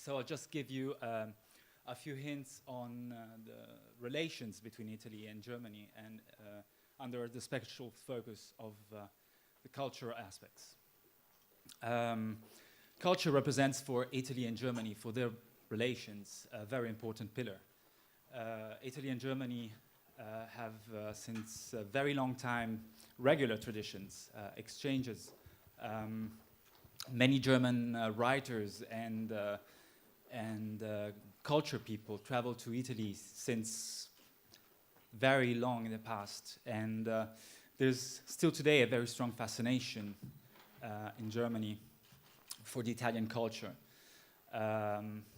So I'll just give you a few hints on the relations between Italy and Germany, and under the special focus of the cultural aspects. Culture represents for Italy and Germany, for their relations, a very important pillar. Italy and Germany have since a very long time regular traditions, exchanges. Many German writers and culture people travel to Italy since very long in the past, and there's still today a very strong fascination in Germany for the Italian culture,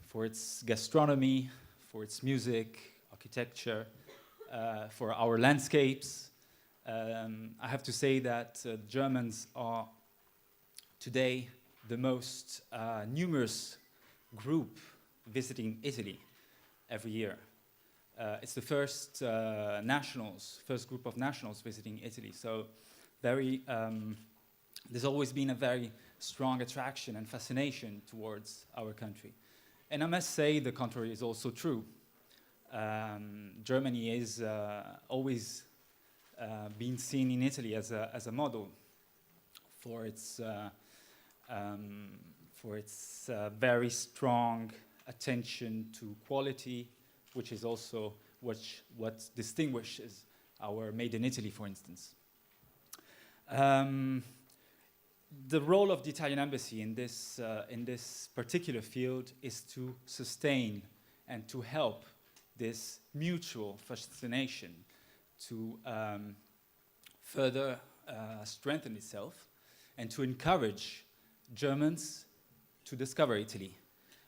for its gastronomy, for its music, architecture, for our landscapes. I have to say that Germans are today the most numerous group visiting Italy every year. It's the first group of nationals visiting Italy. So there's always been a very strong attraction and fascination towards our country. And I must say the contrary is also true. Germany is always being seen in Italy as a model for its very strong attention to quality, which is also what distinguishes our Made in Italy, for instance. The role of the Italian embassy in this particular field is to sustain and to help this mutual fascination to further strengthen itself and to encourage Germans to discover Italy,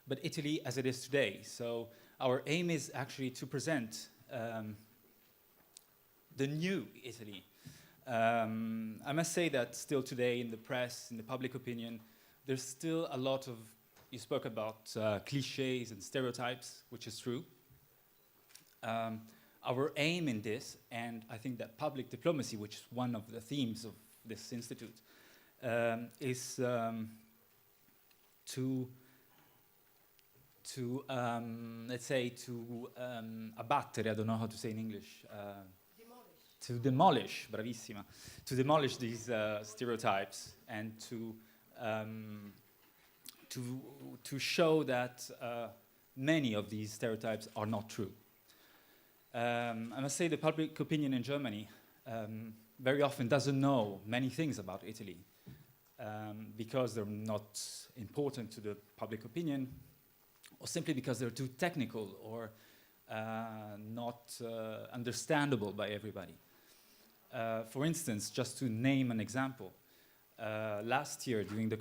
but Italy as it is today. So our aim is actually to present the new Italy. I must say that still today in the press, in the public opinion, there's still a lot of, you spoke about cliches and stereotypes, which is true. Our aim in this, and I think that public diplomacy, which is one of the themes of this institute, is to let's say to abbattere, I don't know how to say in English. To demolish, bravissima, to demolish these stereotypes and to show that many of these stereotypes are not true. I must say the public opinion in Germany very often doesn't know many things about Italy because they're not important to the public opinion, or simply because they're too technical or not understandable by everybody. For instance, just to name an example, last year during the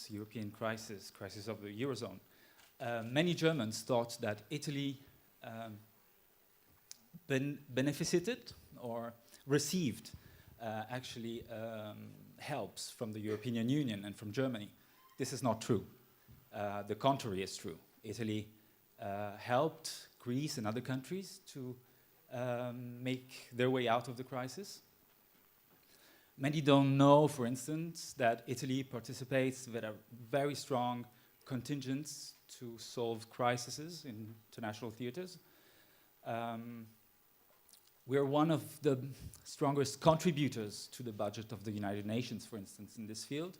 European crisis of the Eurozone, many Germans thought that Italy benefited or received actually helps from the European Union and from Germany. This is not true. The contrary is true. Italy helped Greece and other countries to make their way out of the crisis. Many don't know, for instance, that Italy participates with a very strong contingents to solve crises in international theaters. We're one of the strongest contributors to the budget of the United Nations, for instance, in this field.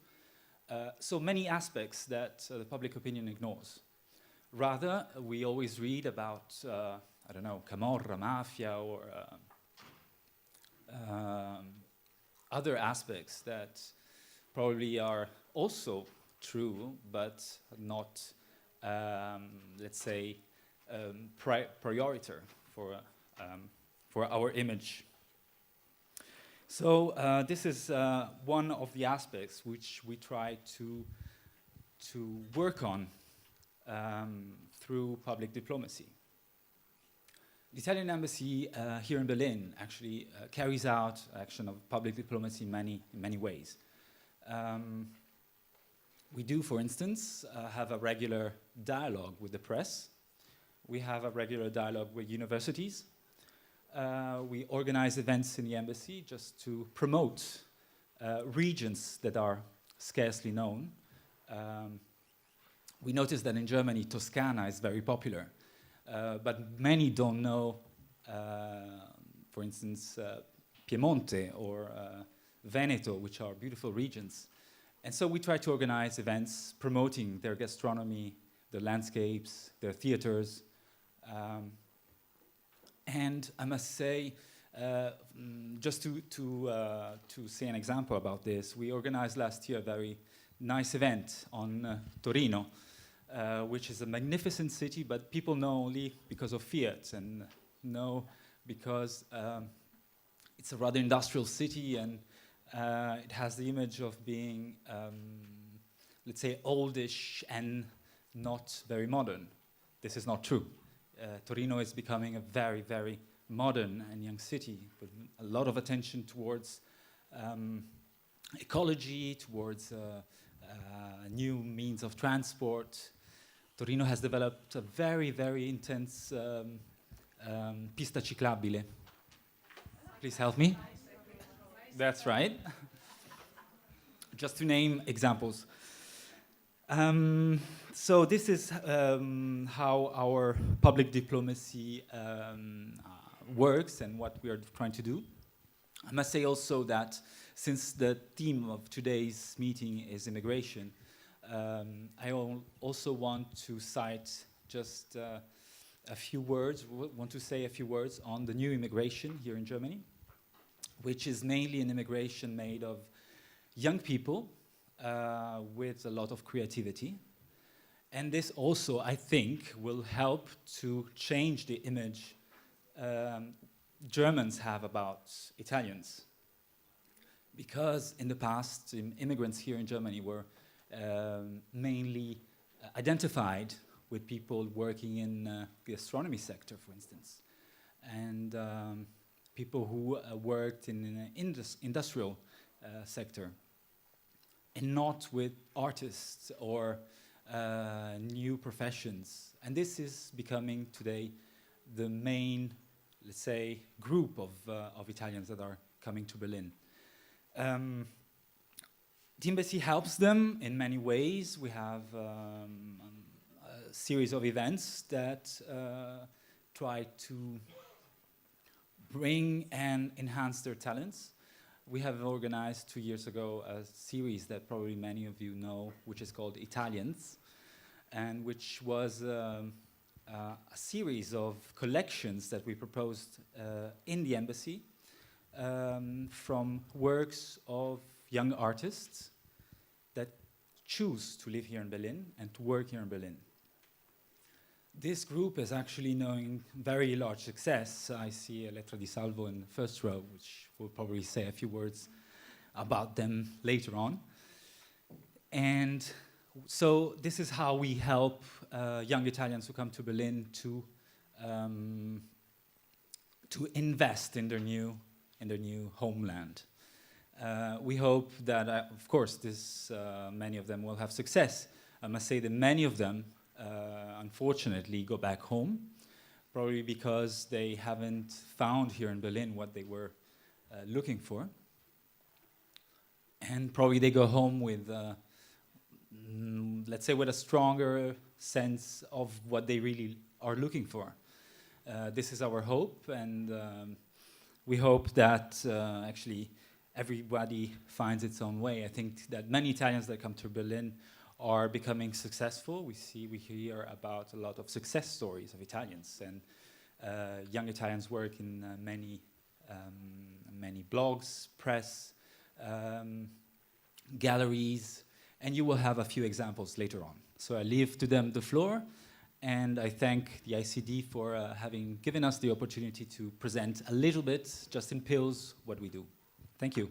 So many aspects that the public opinion ignores. Rather, we always read about, I don't know, Camorra, mafia, or other aspects that probably are also true, but not, let's say, priority for our image. So this is one of the aspects which we try to work on through public diplomacy. The Italian embassy here in Berlin actually carries out action of public diplomacy in many ways. We do, for instance, have a regular dialogue with the press. We have a regular dialogue with universities. We organize events in the embassy just to promote regions that are scarcely known. we noticed that in Germany, Toscana is very popular, but many don't know, for instance, Piemonte or Veneto, which are beautiful regions. And so we try to organize events promoting their gastronomy, their landscapes, their theaters. And I must say, just to say an example about this, we organized last year a very nice event on Torino, which is a magnificent city, but people know only because of Fiat and know because it's a rather industrial city, and it has the image of being, let's say, oldish and not very modern. This is not true. Torino is becoming a very, very modern and young city with a lot of attention towards ecology, towards new means of transport. Torino has developed a very, very intense pista ciclabile. Please help me. That's right. Just to name examples. So this is how our public diplomacy works and what we are trying to do. I must say also that since the theme of today's meeting is immigration, I also want to cite just a few words, want to say a few words on the new immigration here in Germany, which is mainly an immigration made of young people with a lot of creativity. And this also, I think, will help to change the image Germans have about Italians. Because in the past, immigrants here in Germany were mainly identified with people working in the gastronomy sector, for instance, and people who worked in an industrial sector, and not with artists or new professions. And this is becoming today the main, let's say, group of Italians that are coming to Berlin. The embassy helps them in many ways. We have a series of events that try to bring and enhance their talents. We have organized 2 years ago a series that probably many of you know, which is called Italians, and which was a series of collections that we proposed in the embassy from works of young artists that choose to live here in Berlin and to work here in Berlin. This group is actually knowing very large success. I see Elettra Di Salvo in the first row, which will probably say a few words about them later on. And so this is how we help young Italians who come to Berlin to invest in their new homeland. We hope that, of course, many of them will have success. I must say that many of them, unfortunately, go back home, probably because they haven't found here in Berlin what they were looking for. And probably they go home with, let's say, with a stronger sense of what they really are looking for. This is our hope, and we hope that actually everybody finds its own way. I think that many Italians that come to Berlin are becoming successful. We hear about a lot of success stories of Italians, and young Italians work in many blogs, press, galleries, and you will have a few examples later on. So I leave to them the floor, and I thank the ICD for having given us the opportunity to present a little bit, just in pills, what we do. Thank you.